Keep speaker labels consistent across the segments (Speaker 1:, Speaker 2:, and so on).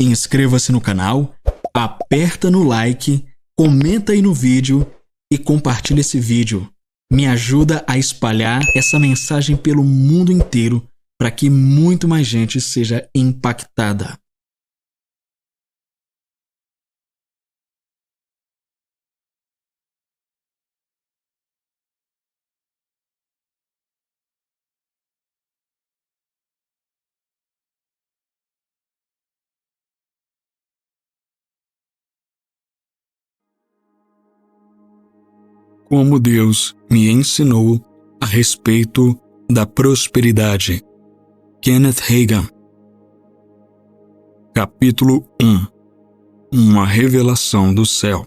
Speaker 1: inscreva-se no canal, aperta no like, comenta aí no vídeo e compartilha esse vídeo. Me ajuda a espalhar essa mensagem pelo mundo inteiro para que muito mais gente seja impactada. Como Deus me ensinou a respeito da prosperidade. Kenneth Hagin. Capítulo 1. Uma revelação do céu.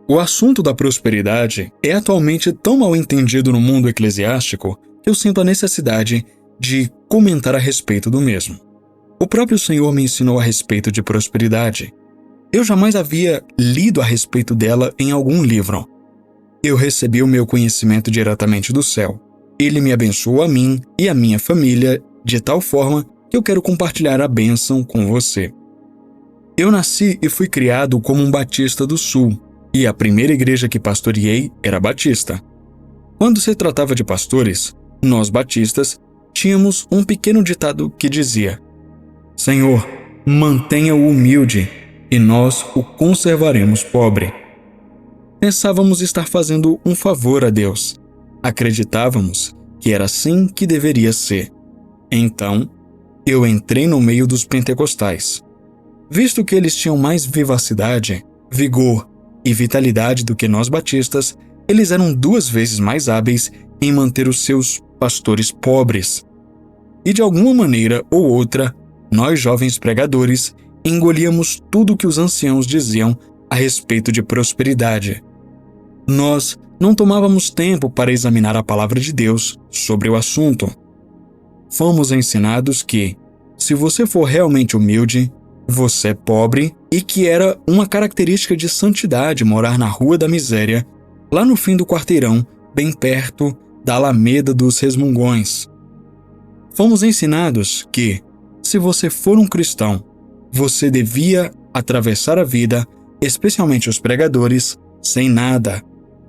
Speaker 1: O assunto da prosperidade é atualmente tão mal entendido no mundo eclesiástico que eu sinto a necessidade de comentar a respeito do mesmo. O próprio Senhor me ensinou a respeito de prosperidade. Eu jamais havia lido a respeito dela em algum livro. Eu recebi o meu conhecimento diretamente do céu. Ele me abençoou a mim e a minha família de tal forma que eu quero compartilhar a bênção com você. Eu nasci e fui criado como um batista do Sul, e a primeira igreja que pastoreei era batista. Quando se tratava de pastores, nós batistas tínhamos um pequeno ditado que dizia: Senhor, mantenha-o humilde, e nós o conservaremos pobre. Pensávamos estar fazendo um favor a Deus. Acreditávamos que era assim que deveria ser. Então, eu entrei no meio dos pentecostais. Visto que eles tinham mais vivacidade, vigor e vitalidade do que nós batistas, eles eram 2 vezes mais hábeis em manter os seus pastores pobres. E de alguma maneira ou outra, nós jovens pregadores engolíamos tudo que os anciãos diziam a respeito de prosperidade. Nós não tomávamos tempo para examinar a palavra de Deus sobre o assunto. Fomos ensinados que, se você for realmente humilde, você é pobre e que era uma característica de santidade morar na Rua da Miséria, lá no fim do quarteirão, bem perto da Alameda dos Resmungões. Fomos ensinados que, se você for um cristão, você devia atravessar a vida, especialmente os pregadores, sem nada,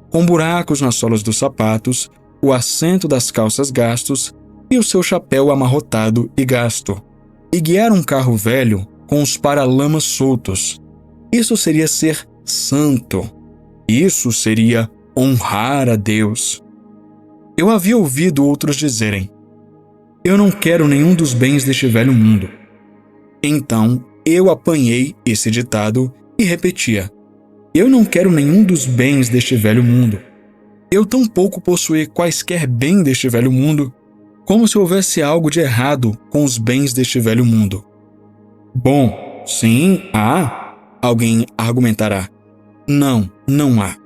Speaker 1: com buracos nas solas dos sapatos, o assento das calças gastos e o seu chapéu amarrotado e gasto, e guiar um carro velho com os paralamas soltos. Isso seria ser santo. Isso seria honrar a Deus. Eu havia ouvido outros dizerem: eu não quero nenhum dos bens deste velho mundo. Então eu apanhei esse ditado e repetia: eu não quero nenhum dos bens deste velho mundo. Eu tampouco possuí quaisquer bens deste velho mundo, como se houvesse algo de errado com os bens deste velho mundo. Bom, sim, há, alguém argumentará. Não há.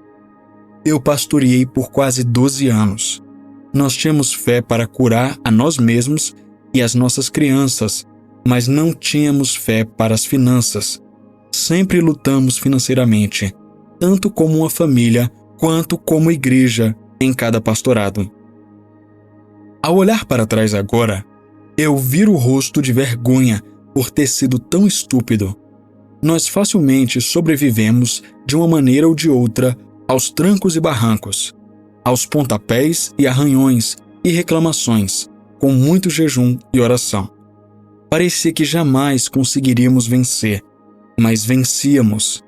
Speaker 1: Eu pastoreei por quase 12 anos. Nós tínhamos fé para curar a nós mesmos e as nossas crianças, mas não tínhamos fé para as finanças. Sempre lutamos financeiramente, tanto como uma família quanto como igreja em cada pastorado. Ao olhar para trás agora, eu viro o rosto de vergonha por ter sido tão estúpido. Nós facilmente sobrevivemos de uma maneira ou de outra aos trancos e barrancos, aos pontapés e arranhões e reclamações, com muito jejum e oração. Parecia que jamais conseguiríamos vencer, mas vencíamos.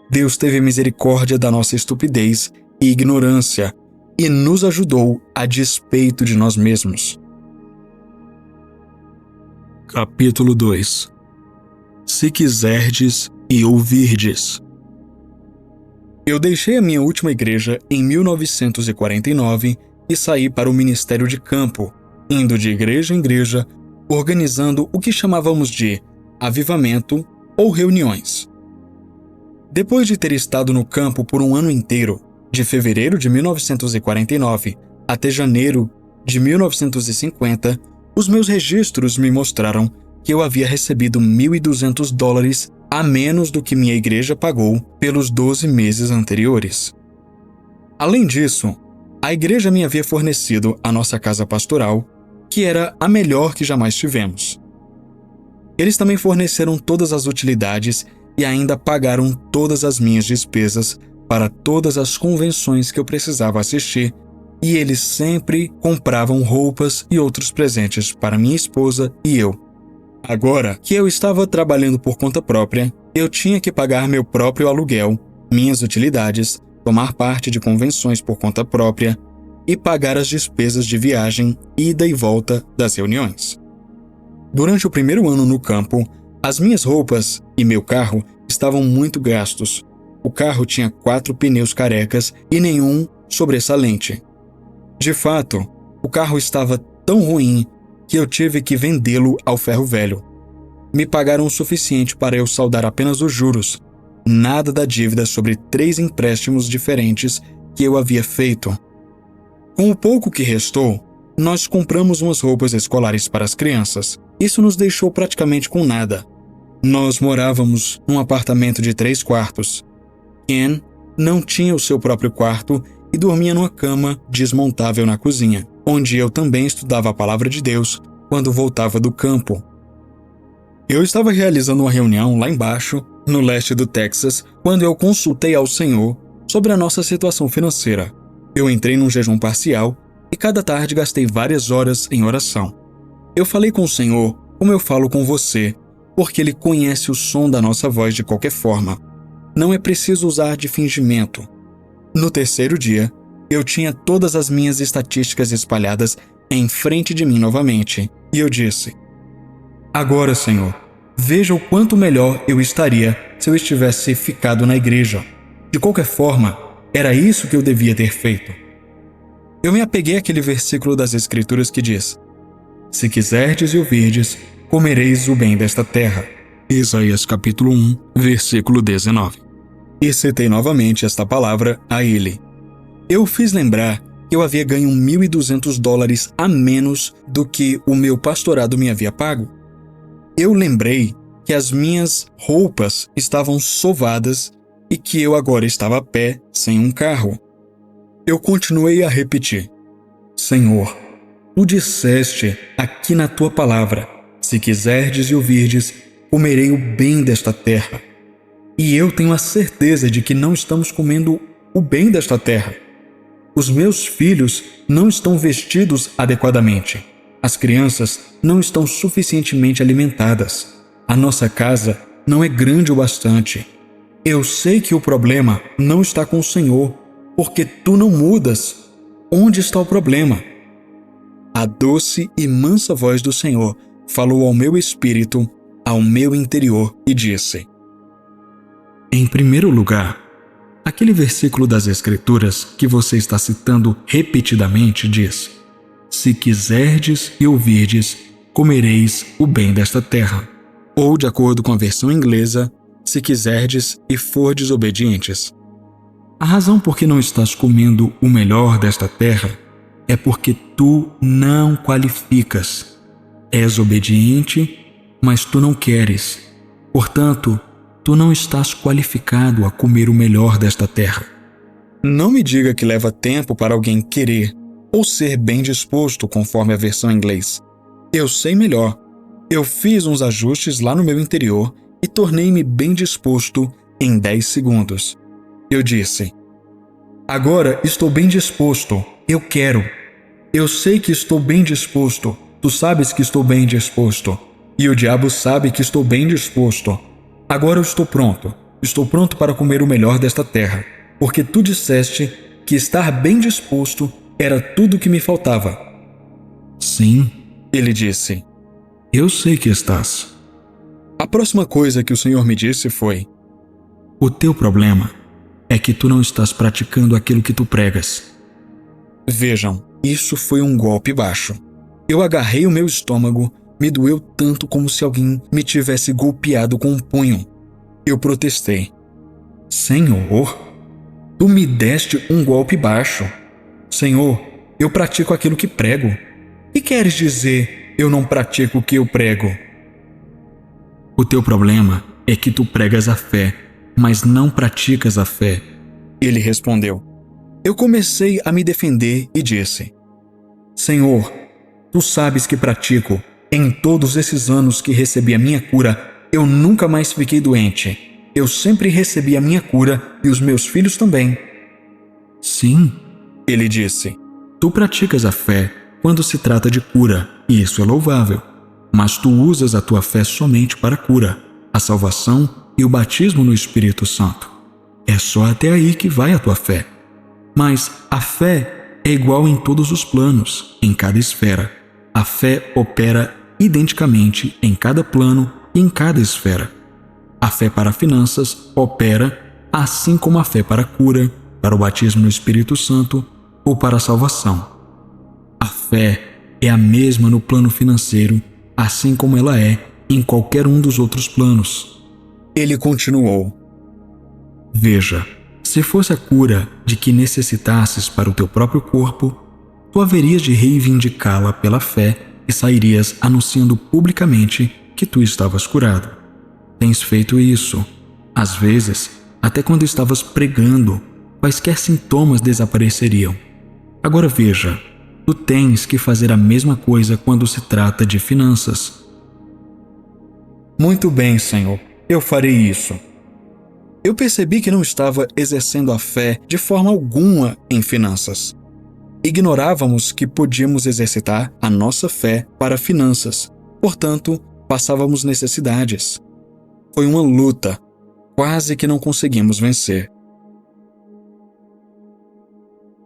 Speaker 1: Deus teve misericórdia da nossa estupidez e ignorância e nos ajudou a despeito de nós mesmos. Capítulo 2. Se quiserdes e ouvirdes. Eu deixei a minha última igreja em 1949 e saí para o ministério de campo, indo de igreja em igreja, organizando o que chamávamos de avivamento ou reuniões. Depois de ter estado no campo por um ano inteiro, de fevereiro de 1949 até janeiro de 1950, os meus registros me mostraram que eu havia recebido $1.200 a menos do que minha igreja pagou pelos 12 meses anteriores. Além disso, a igreja me havia fornecido a nossa casa pastoral, que era a melhor que jamais tivemos. Eles também forneceram todas as utilidades e ainda pagaram todas as minhas despesas para todas as convenções que eu precisava assistir, e eles sempre compravam roupas e outros presentes para minha esposa e eu. Agora que eu estava trabalhando por conta própria, eu tinha que pagar meu próprio aluguel, minhas utilidades, tomar parte de convenções por conta própria e pagar as despesas de viagem, ida e volta das reuniões. Durante o primeiro ano no campo, as minhas roupas e meu carro estavam muito gastos. O carro tinha 4 pneus carecas e nenhum sobressalente. De fato, o carro estava tão ruim que eu tive que vendê-lo ao ferro velho. Me pagaram o suficiente para eu saldar apenas os juros, nada da dívida sobre 3 empréstimos diferentes que eu havia feito. Com o pouco que restou, nós compramos umas roupas escolares para as crianças. Isso nos deixou praticamente com nada. Nós morávamos num apartamento de 3 quartos. Ken não tinha o seu próprio quarto e dormia numa cama desmontável na cozinha, onde eu também estudava a palavra de Deus quando voltava do campo. Eu estava realizando uma reunião lá embaixo, no leste do Texas, quando eu consultei ao Senhor sobre a nossa situação financeira. Eu entrei num jejum parcial e cada tarde gastei várias horas em oração. Eu falei com o Senhor como eu falo com você, porque Ele conhece o som da nossa voz de qualquer forma. Não é preciso usar de fingimento. No terceiro dia, eu tinha todas as minhas estatísticas espalhadas em frente de mim novamente, e eu disse: Agora, Senhor, veja o quanto melhor eu estaria se eu estivesse ficado na igreja. De qualquer forma, era isso que eu devia ter feito. Eu me apeguei àquele versículo das Escrituras que diz: Se quiserdes e ouvirdes, comereis o bem desta terra. Isaías capítulo 1, versículo 19. E citei novamente esta palavra a ele. Eu o fiz lembrar que eu havia ganho $1.200 a menos do que o meu pastorado me havia pago. Eu lembrei que as minhas roupas estavam sovadas e que eu agora estava a pé, sem um carro. Eu continuei a repetir: Senhor, tu disseste aqui na tua palavra: se quiserdes e ouvirdes, comerei o bem desta terra. E eu tenho a certeza de que não estamos comendo o bem desta terra. Os meus filhos não estão vestidos adequadamente. As crianças não estão suficientemente alimentadas. A nossa casa não é grande o bastante. Eu sei que o problema não está com o Senhor, porque tu não mudas. Onde está o problema? A doce e mansa voz do Senhor falou ao meu espírito, ao meu interior, e disse: Em primeiro lugar, aquele versículo das Escrituras que você está citando repetidamente diz: Se quiserdes e ouvirdes, comereis o bem desta terra. Ou, de acordo com a versão inglesa, se quiserdes e fordes obedientes. A razão por que não estás comendo o melhor desta terra é porque tu não qualificas. És obediente, mas tu não queres. Portanto, tu não estás qualificado a comer o melhor desta terra. Não me diga que leva tempo para alguém querer ou ser bem disposto, conforme a versão em inglês. Eu sei melhor. Eu fiz uns ajustes lá no meu interior e tornei-me bem disposto em 10 segundos. Eu disse: Agora estou bem disposto. Eu quero. Eu sei que estou bem disposto. Tu sabes que estou bem disposto. E o diabo sabe que estou bem disposto. Agora eu estou pronto. Estou pronto para comer o melhor desta terra, porque tu disseste que estar bem disposto era tudo o que me faltava. Sim, ele disse. Eu sei que estás. A próxima coisa que o Senhor me disse foi: O teu problema é que tu não estás praticando aquilo que tu pregas. Vejam, isso foi um golpe baixo. Eu agarrei o meu estômago, me doeu tanto como se alguém me tivesse golpeado com um punho. Eu protestei: Senhor, tu me deste um golpe baixo. Senhor, eu pratico aquilo que prego. Que queres dizer, eu não pratico o que eu prego? O teu problema é que tu pregas a fé, mas não praticas a fé. Ele respondeu. Eu comecei a me defender e disse: Senhor, tu sabes que pratico, Em todos esses anos que recebi a minha cura, eu nunca mais fiquei doente. Eu sempre recebi a minha cura e os meus filhos também. Sim, ele disse. Tu praticas a fé quando se trata de cura, e isso é louvável. Mas tu usas a tua fé somente para a cura, a salvação e o batismo no Espírito Santo. É só até aí que vai a tua fé. Mas a fé é igual em todos os planos, em cada esfera. A fé opera identicamente em cada plano e em cada esfera. A fé para finanças opera assim como a fé para a cura, para o batismo no Espírito Santo ou para a salvação. A fé é a mesma no plano financeiro, assim como ela é em qualquer um dos outros planos. Ele continuou. Veja, se fosse a cura de que necessitasses para o teu próprio corpo, tu haverias de reivindicá-la pela fé e sairias anunciando publicamente que tu estavas curado. Tens feito isso. Às vezes, até quando estavas pregando, quaisquer sintomas desapareceriam. Agora veja, tu tens que fazer a mesma coisa quando se trata de finanças. Muito bem, Senhor, eu farei isso. Eu percebi que não estava exercendo a fé de forma alguma em finanças. Ignorávamos que podíamos exercitar a nossa fé para finanças, portanto, passávamos necessidades. Foi uma luta, quase que não conseguimos vencer.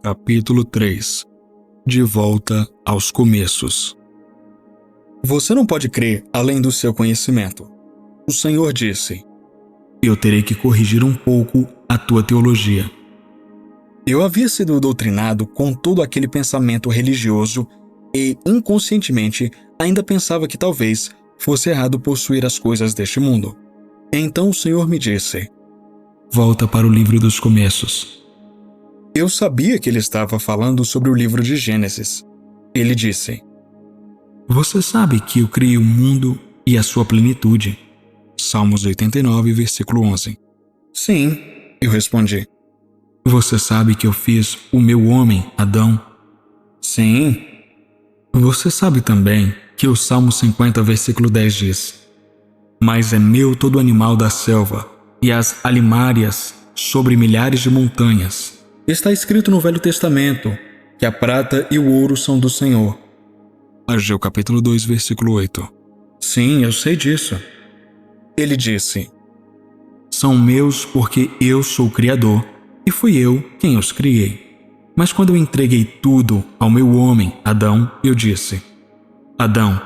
Speaker 1: Capítulo 3. De volta aos começos. Você não pode crer além do seu conhecimento. O Senhor disse: eu terei que corrigir um pouco a tua teologia. Eu havia sido doutrinado com todo aquele pensamento religioso e, inconscientemente, ainda pensava que talvez fosse errado possuir as coisas deste mundo. Então o Senhor me disse: volta para o livro dos começos. Eu sabia que ele estava falando sobre o livro de Gênesis. Ele disse: você sabe que eu criei o mundo e a sua plenitude. Salmos 89, versículo 11. Sim, eu respondi. Você sabe que eu fiz o meu homem, Adão? Sim. Você sabe também que o Salmo 50, versículo 10 diz: mas é meu todo animal da selva e as alimárias sobre milhares de montanhas. Está escrito no Velho Testamento que a prata e o ouro são do Senhor. Ageu capítulo 2, versículo 8. Sim, eu sei disso. Ele disse: são meus porque eu sou o Criador, e fui eu quem os criei. Mas quando eu entreguei tudo ao meu homem, Adão, eu disse: Adão,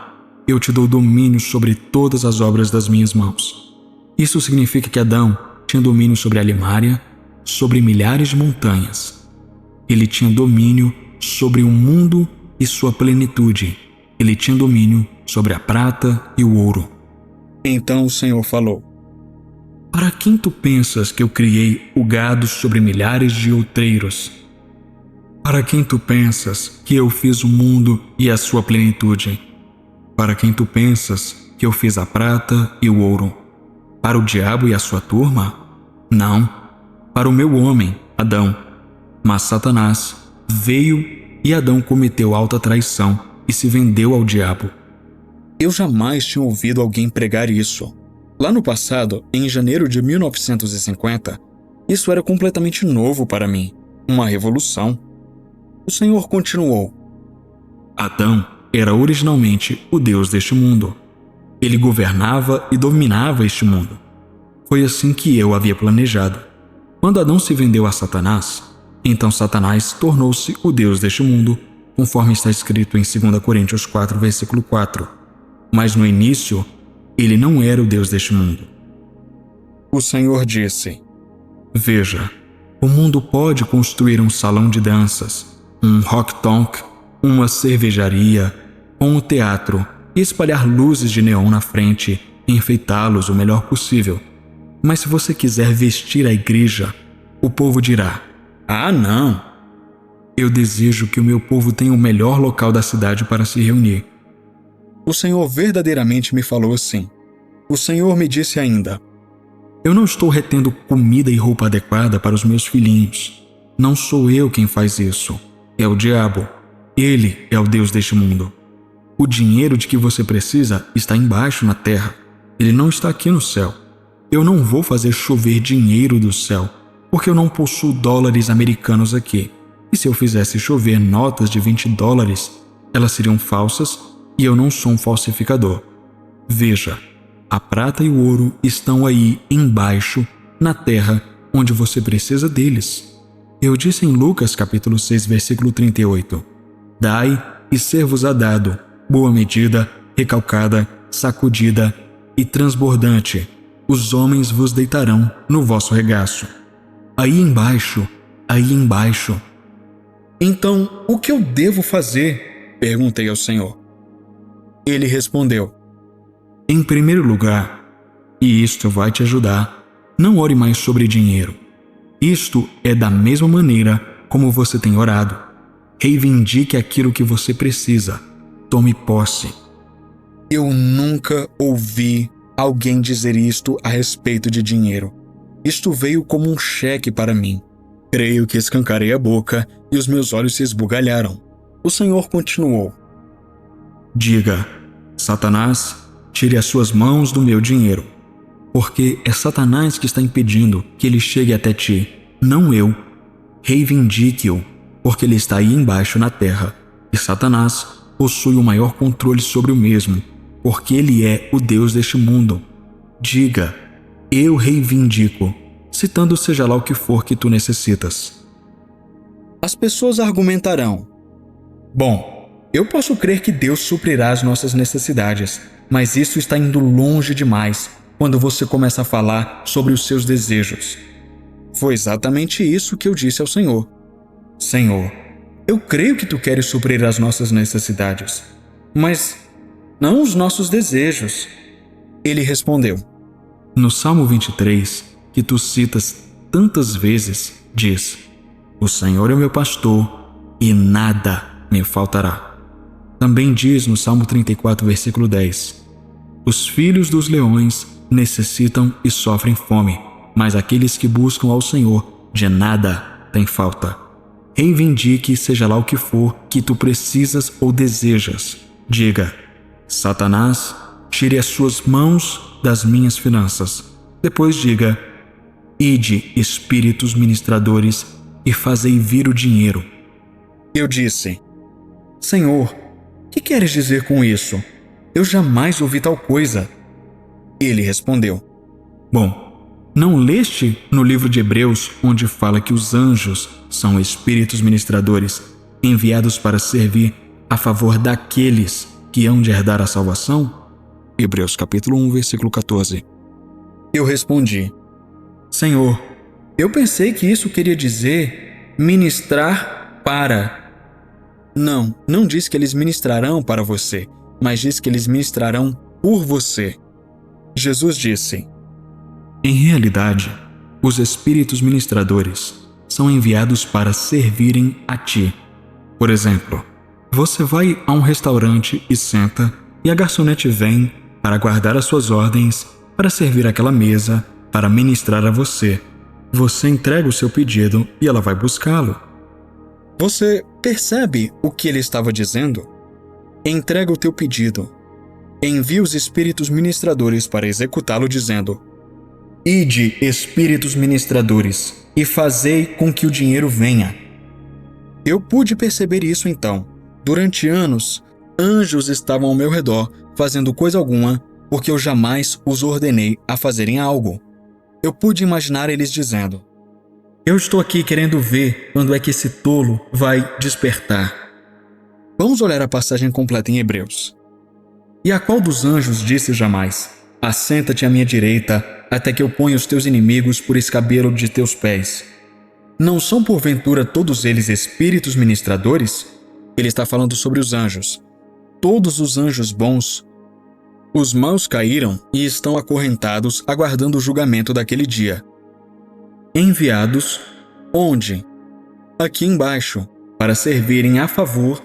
Speaker 1: eu te dou domínio sobre todas as obras das minhas mãos. Isso significa que Adão tinha domínio sobre a limária, sobre milhares de montanhas. Ele tinha domínio sobre o mundo e sua plenitude. Ele tinha domínio sobre a prata e o ouro. Então o Senhor falou: para quem tu pensas que eu criei o gado sobre milhares de outreiros? Para quem tu pensas que eu fiz o mundo e a sua plenitude? Para quem tu pensas que eu fiz a prata e o ouro? Para o diabo e a sua turma? Não, para o meu homem, Adão. Mas Satanás veio e Adão cometeu alta traição e se vendeu ao diabo. Eu jamais tinha ouvido alguém pregar isso. Lá no passado, em janeiro de 1950, isso era completamente novo para mim, uma revolução. O Senhor continuou: Adão era originalmente o Deus deste mundo. Ele governava e dominava este mundo. Foi assim que eu havia planejado. Quando Adão se vendeu a Satanás, então Satanás tornou-se o Deus deste mundo, conforme está escrito em 2 Coríntios 4, versículo 4. Mas no início, ele não era o Deus deste mundo. O Senhor disse: veja, o mundo pode construir um salão de danças, um rock-tonk, uma cervejaria ou um teatro e espalhar luzes de neon na frente e enfeitá-los o melhor possível. Mas se você quiser vestir a igreja, o povo dirá: ah, não! Eu desejo que o meu povo tenha o melhor local da cidade para se reunir. O Senhor verdadeiramente me falou assim. O Senhor me disse ainda: eu não estou retendo comida e roupa adequada para os meus filhinhos. Não sou eu quem faz isso. É o diabo. Ele é o Deus deste mundo. o dinheiro de que você precisa está embaixo na terra. Ele não está aqui no céu. Eu não vou fazer chover dinheiro do céu, porque eu não possuo dólares americanos aqui. E se eu fizesse chover notas de $20, elas seriam falsas e eu não sou um falsificador. Veja, a prata e o ouro estão aí embaixo, na terra, onde você precisa deles. Eu disse em Lucas capítulo 6, versículo 38, Dai e ser-vos-á dado, boa medida, recalcada, sacudida e transbordante, os homens vos deitarão no vosso regaço. Aí embaixo, aí embaixo. Então, o que eu devo fazer? Perguntei ao Senhor. Ele respondeu, em primeiro lugar, e isto vai te ajudar, não ore mais sobre dinheiro. Isto é da mesma maneira como você tem orado. Reivindique aquilo que você precisa. Tome posse. Eu nunca ouvi alguém dizer isto a respeito de dinheiro. Isto veio como um cheque para mim. Creio que escancarei a boca e os meus olhos se esbugalharam. O Senhor continuou. Diga, Satanás, tire as suas mãos do meu dinheiro, porque é Satanás que está impedindo que ele chegue até ti, não eu. Reivindique-o, porque ele está aí embaixo na terra, e Satanás possui o maior controle sobre o mesmo, porque ele é o Deus deste mundo. Diga, eu reivindico, citando seja lá o que for que tu necessitas. As pessoas argumentarão, bom, eu posso crer que Deus suprirá as nossas necessidades, mas isso está indo longe demais quando você começa a falar sobre os seus desejos. Foi exatamente isso que eu disse ao Senhor. Senhor, eu creio que tu queres suprir as nossas necessidades, mas não os nossos desejos. Ele respondeu. No Salmo 23, que tu citas tantas vezes, diz, o Senhor é meu pastor e nada me faltará. Também diz no Salmo 34, versículo 10, os filhos dos leões necessitam e sofrem fome, mas aqueles que buscam ao Senhor de nada têm falta. Reivindique seja lá o que for que tu precisas ou desejas. Diga, Satanás, tire as suas mãos das minhas finanças. Depois diga, ide, espíritos ministradores, e fazei vir o dinheiro. Eu disse, Senhor, o que queres dizer com isso? Eu jamais ouvi tal coisa. Ele respondeu, bom, não leste no livro de Hebreus onde fala que os anjos são espíritos ministradores enviados para servir a favor daqueles que hão de herdar a salvação? Hebreus capítulo 1, versículo 14. Eu respondi, Senhor, eu pensei que isso queria dizer ministrar para. Não diz que eles ministrarão para você, mas diz que eles ministrarão por você. Jesus disse, em realidade, os espíritos ministradores são enviados para servirem a ti. Por exemplo, você vai a um restaurante e senta, e a garçonete vem para guardar as suas ordens, para servir aquela mesa, para ministrar a você. Você entrega o seu pedido e ela vai buscá-lo. Você percebe o que ele estava dizendo? Entrega o teu pedido. Envia os espíritos ministradores para executá-lo, dizendo, ide, espíritos ministradores, e fazei com que o dinheiro venha. Eu pude perceber isso então. Durante anos, anjos estavam ao meu redor, fazendo coisa alguma, porque eu jamais os ordenei a fazerem algo. Eu pude imaginar eles dizendo, eu estou aqui querendo ver quando é que esse tolo vai despertar. Vamos olhar a passagem completa em Hebreus. E a qual dos anjos disse jamais, assenta-te à minha direita, até que eu ponha os teus inimigos por escabelo de teus pés? Não são porventura todos eles espíritos ministradores? Ele está falando sobre os anjos. Todos os anjos bons. Os maus caíram e estão acorrentados aguardando o julgamento daquele dia. Enviados, onde? Aqui embaixo, para servirem a favor,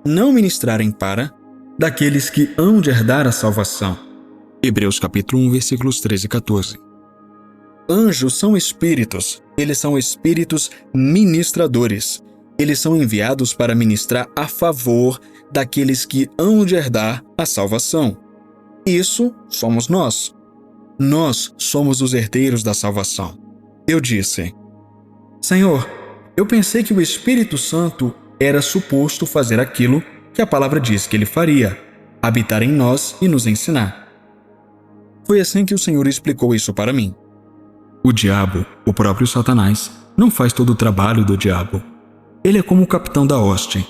Speaker 1: não ministrarem para, daqueles que hão de herdar a salvação. Hebreus capítulo 1, versículos 13 e 14. Anjos são espíritos, eles são espíritos ministradores. Eles são enviados para ministrar a favor daqueles que hão de herdar a salvação. Isso somos nós. Nós somos os herdeiros da salvação. Eu disse: Senhor, eu pensei que o Espírito Santo era suposto fazer aquilo que a palavra diz que ele faria, habitar em nós e nos ensinar. Foi assim que o Senhor explicou isso para mim. O diabo, o próprio Satanás, não faz todo o trabalho do diabo. Ele é como o capitão da hoste.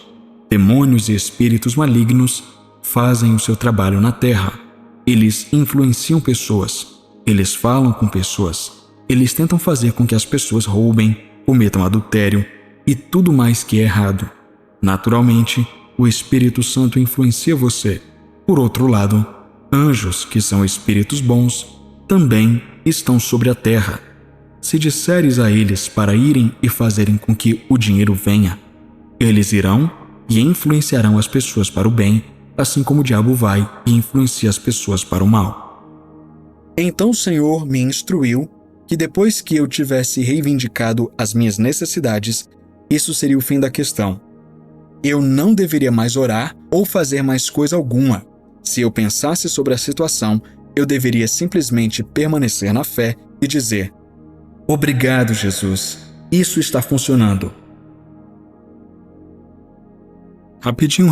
Speaker 1: Demônios e espíritos malignos fazem o seu trabalho na terra. Eles influenciam pessoas. Eles falam com pessoas. Eles tentam fazer com que as pessoas roubem, cometam adultério e tudo mais que é errado. Naturalmente, o Espírito Santo influencia você. Por outro lado, anjos, que são espíritos bons, também estão sobre a terra. Se disseres a eles para irem e fazerem com que o dinheiro venha, eles irão e influenciarão as pessoas para o bem, assim como o diabo vai e influencia as pessoas para o mal. Então o Senhor me instruiu que depois que eu tivesse reivindicado as minhas necessidades, isso seria o fim da questão. Eu não deveria mais orar ou fazer mais coisa alguma. Se eu pensasse sobre a situação, eu deveria simplesmente permanecer na fé e dizer: Obrigado, Jesus. Isso está funcionando. Rapidinho.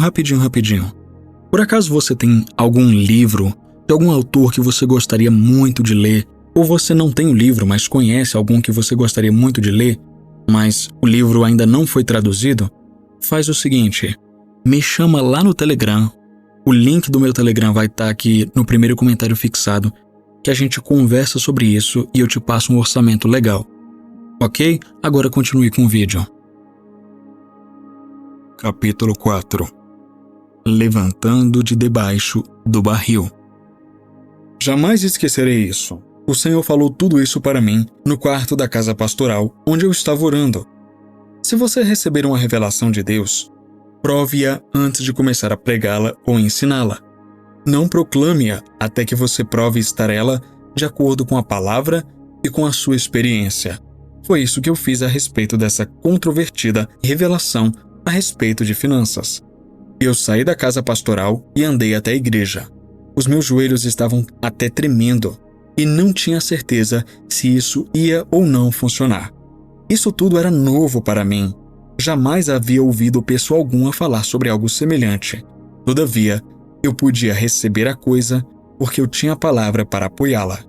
Speaker 1: Por acaso você tem algum livro de algum autor que você gostaria muito de ler? Ou você não tem o livro, mas conhece algum que você gostaria muito de ler, mas o livro ainda não foi traduzido? Faz o seguinte, me chama lá no Telegram. O link do meu Telegram vai estar aqui no primeiro comentário fixado, que a gente conversa sobre isso e eu te passo um orçamento legal. Ok? Agora continue com o vídeo. Capítulo 4. Levantando de debaixo do barril. Jamais esquecerei isso. O Senhor falou tudo isso para mim no quarto da casa pastoral, onde eu estava orando. Se você receber uma revelação de Deus, prove-a antes de começar a pregá-la ou ensiná-la. Não proclame-a até que você prove estar ela de acordo com a palavra e com a sua experiência. Foi isso que eu fiz a respeito dessa controvertida revelação a respeito de finanças. Eu saí da casa pastoral e andei até a igreja. Os meus joelhos estavam até tremendo e não tinha certeza se isso ia ou não funcionar. Isso tudo era novo para mim. Jamais havia ouvido pessoa alguma falar sobre algo semelhante. Todavia, eu podia receber a coisa porque eu tinha a palavra para apoiá-la.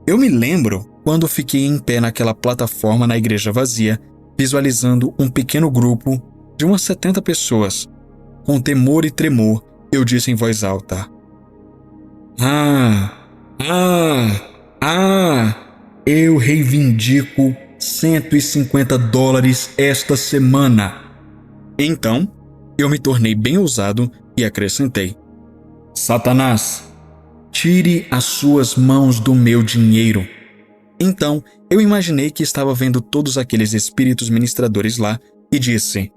Speaker 1: Eu me lembro quando fiquei em pé naquela plataforma na igreja vazia, visualizando um pequeno grupo de umas 70 pessoas. Com temor e tremor, eu disse em voz alta: eu reivindico $150 esta semana. Então, eu me tornei bem ousado e acrescentei: Satanás, tire as suas mãos do meu dinheiro. Então, eu imaginei que estava vendo todos aqueles espíritos ministradores lá e disse: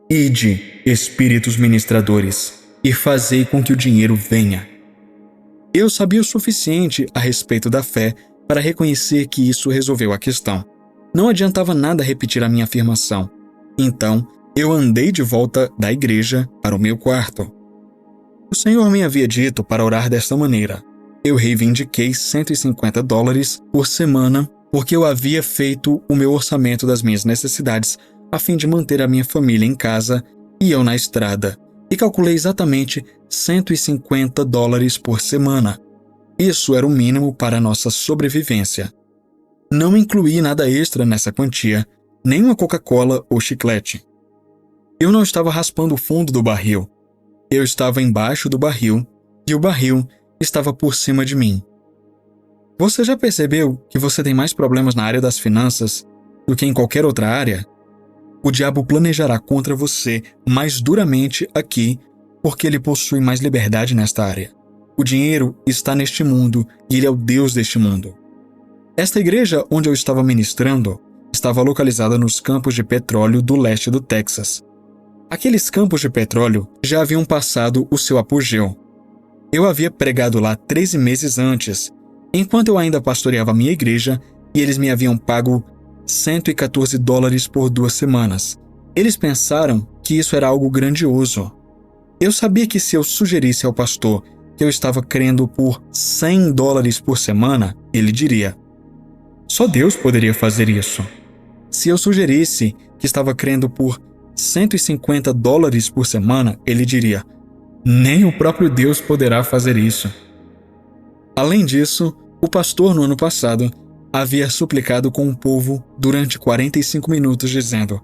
Speaker 1: Ide, espíritos ministradores, e fazei com que o dinheiro venha. Eu sabia o suficiente a respeito da fé para reconhecer que isso resolveu a questão. Não adiantava nada repetir a minha afirmação. Então, eu andei de volta da igreja para o meu quarto. O Senhor me havia dito para orar desta maneira. Eu reivindiquei $150 por semana porque eu havia feito o meu orçamento das minhas necessidades a fim de manter a minha família em casa e eu na estrada, e calculei exatamente $150 por semana. Isso era o mínimo para a nossa sobrevivência. Não incluí nada extra nessa quantia, nem uma Coca-Cola ou chiclete. Eu não estava raspando o fundo do barril. Eu estava embaixo do barril e o barril estava por cima de mim. Você já percebeu que você tem mais problemas na área das finanças do que em qualquer outra área? O diabo planejará contra você mais duramente aqui porque ele possui mais liberdade nesta área. O dinheiro está neste mundo e ele é o Deus deste mundo. Esta igreja onde eu estava ministrando estava localizada nos campos de petróleo do leste do Texas. Aqueles campos de petróleo já haviam passado o seu apogeu. Eu havia pregado lá 13 meses antes, enquanto eu ainda pastoreava minha igreja, e eles me haviam pago $114 por 2 semanas. Eles pensaram que isso era algo grandioso. Eu sabia que se eu sugerisse ao pastor que eu estava crendo por $100 por semana, ele diria: só Deus poderia fazer isso. Se eu sugerisse que estava crendo por $150 por semana, ele diria: nem o próprio Deus poderá fazer isso. Além disso, o pastor no ano passado havia suplicado com o povo durante 45 minutos dizendo: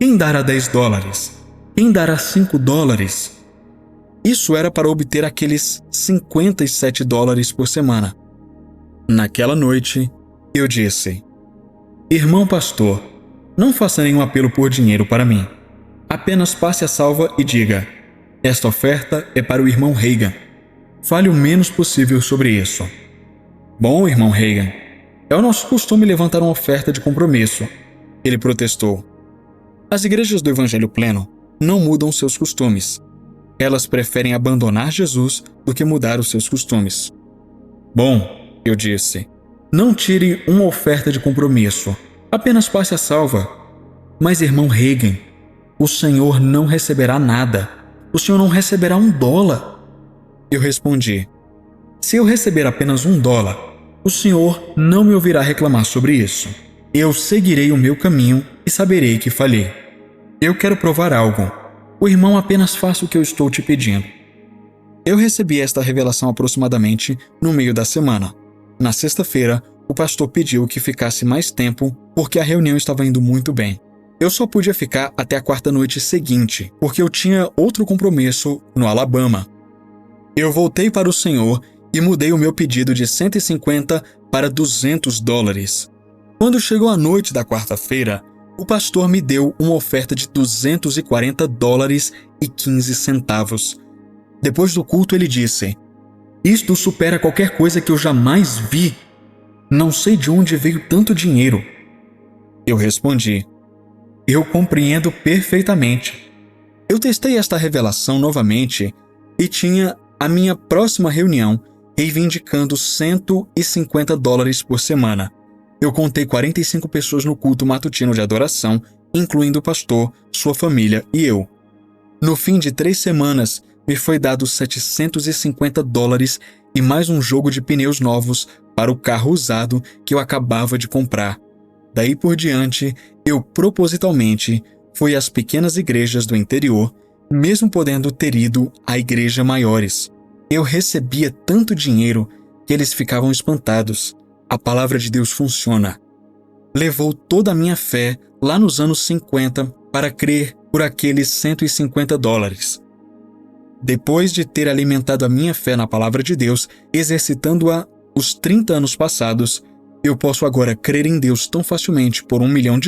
Speaker 1: quem dará $10? Quem dará $5? Isso era para obter aqueles $57 por semana. Naquela noite, eu disse: irmão pastor, não faça nenhum apelo por dinheiro para mim. Apenas passe a salva e diga: esta oferta é para o irmão Reagan. Fale o menos possível sobre isso. Bom, irmão Reagan, é o nosso costume levantar uma oferta de compromisso. Ele protestou. As igrejas do Evangelho Pleno não mudam seus costumes. Elas preferem abandonar Jesus do que mudar os seus costumes. Bom, eu disse, não tire uma oferta de compromisso. Apenas passe a salva. Mas, irmão Reagan, o senhor não receberá nada. O senhor não receberá $1. Eu respondi: se eu receber apenas $1, o senhor não me ouvirá reclamar sobre isso. Eu seguirei o meu caminho e saberei que falhei. Eu quero provar algo. O irmão apenas faça o que eu estou te pedindo. Eu recebi esta revelação aproximadamente no meio da semana. Na sexta-feira, o pastor pediu que ficasse mais tempo porque a reunião estava indo muito bem. Eu só podia ficar até a quarta noite seguinte, porque eu tinha outro compromisso no Alabama. Eu voltei para o Senhor e mudei o meu pedido de 150 para $200. Quando chegou a noite da quarta-feira, o pastor me deu uma oferta de $240,15. Depois do culto, ele disse: isto supera qualquer coisa que eu jamais vi. Não sei de onde veio tanto dinheiro. Eu respondi: eu compreendo perfeitamente. Eu testei esta revelação novamente e tinha a minha próxima reunião reivindicando $150 por semana. Eu contei 45 pessoas no culto matutino de adoração, incluindo o pastor, sua família e eu. No fim de 3 semanas, me foi dado $750 e mais um jogo de pneus novos para o carro usado que eu acabava de comprar. Daí por diante, eu propositalmente fui às pequenas igrejas do interior, mesmo podendo ter ido a igrejas maiores. Eu recebia tanto dinheiro que eles ficavam espantados. A palavra de Deus funciona. Levou toda a minha fé lá nos anos 50 para crer por aqueles $150. Depois de ter alimentado a minha fé na palavra de Deus, exercitando-a os 30 anos passados, eu posso agora crer em Deus tão facilmente por $1 milhão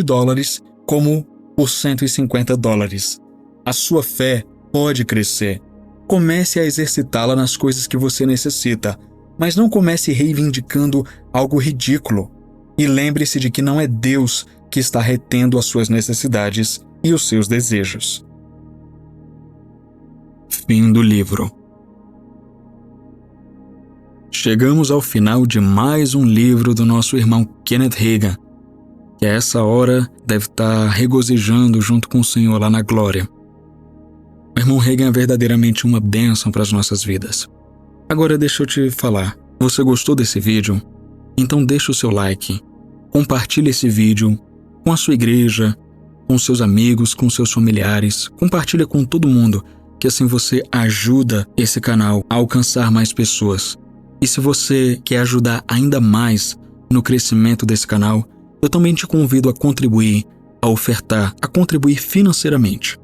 Speaker 1: como por $150. A sua fé pode crescer. Comece a exercitá-la nas coisas que você necessita, mas não comece reivindicando algo ridículo. E lembre-se de que não é Deus que está retendo as suas necessidades e os seus desejos. Fim do livro. Chegamos ao final de mais um livro do nosso irmão Kenneth Hagin, que a essa hora deve estar regozijando junto com o Senhor lá na glória. O irmão Hagin é verdadeiramente uma bênção para as nossas vidas. Agora deixa eu te falar, você gostou desse vídeo? Então deixa o seu like, compartilhe esse vídeo com a sua igreja, com seus amigos, com seus familiares, compartilha com todo mundo, que assim você ajuda esse canal a alcançar mais pessoas. E se você quer ajudar ainda mais no crescimento desse canal, eu também te convido a contribuir, a ofertar, a contribuir financeiramente.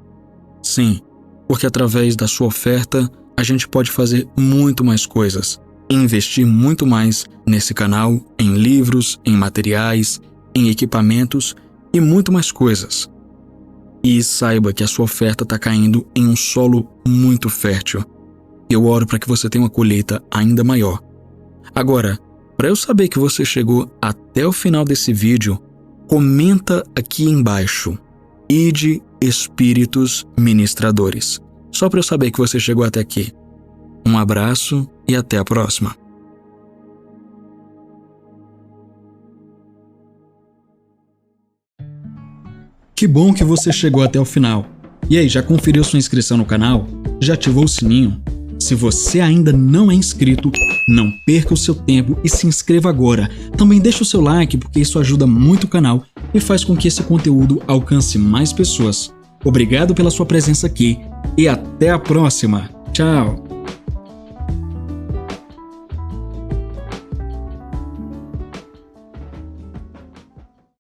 Speaker 1: Sim, porque através da sua oferta, a gente pode fazer muito mais coisas, investir muito mais nesse canal, em livros, em materiais, em equipamentos e muito mais coisas. E saiba que a sua oferta está caindo em um solo muito fértil. Eu oro para que você tenha uma colheita ainda maior. Agora, para eu saber que você chegou até o final desse vídeo, comenta aqui embaixo: Ide Espíritos Ministradores. Só para eu saber que você chegou até aqui. Um abraço e até a próxima. Que bom que você chegou até o final. E aí, já conferiu sua inscrição no canal? Já ativou o sininho? Se você ainda não é inscrito, não perca o seu tempo e se inscreva agora. Também deixa o seu like porque isso ajuda muito o canal e faz com que esse conteúdo alcance mais pessoas. Obrigado pela sua presença aqui e até a próxima. Tchau!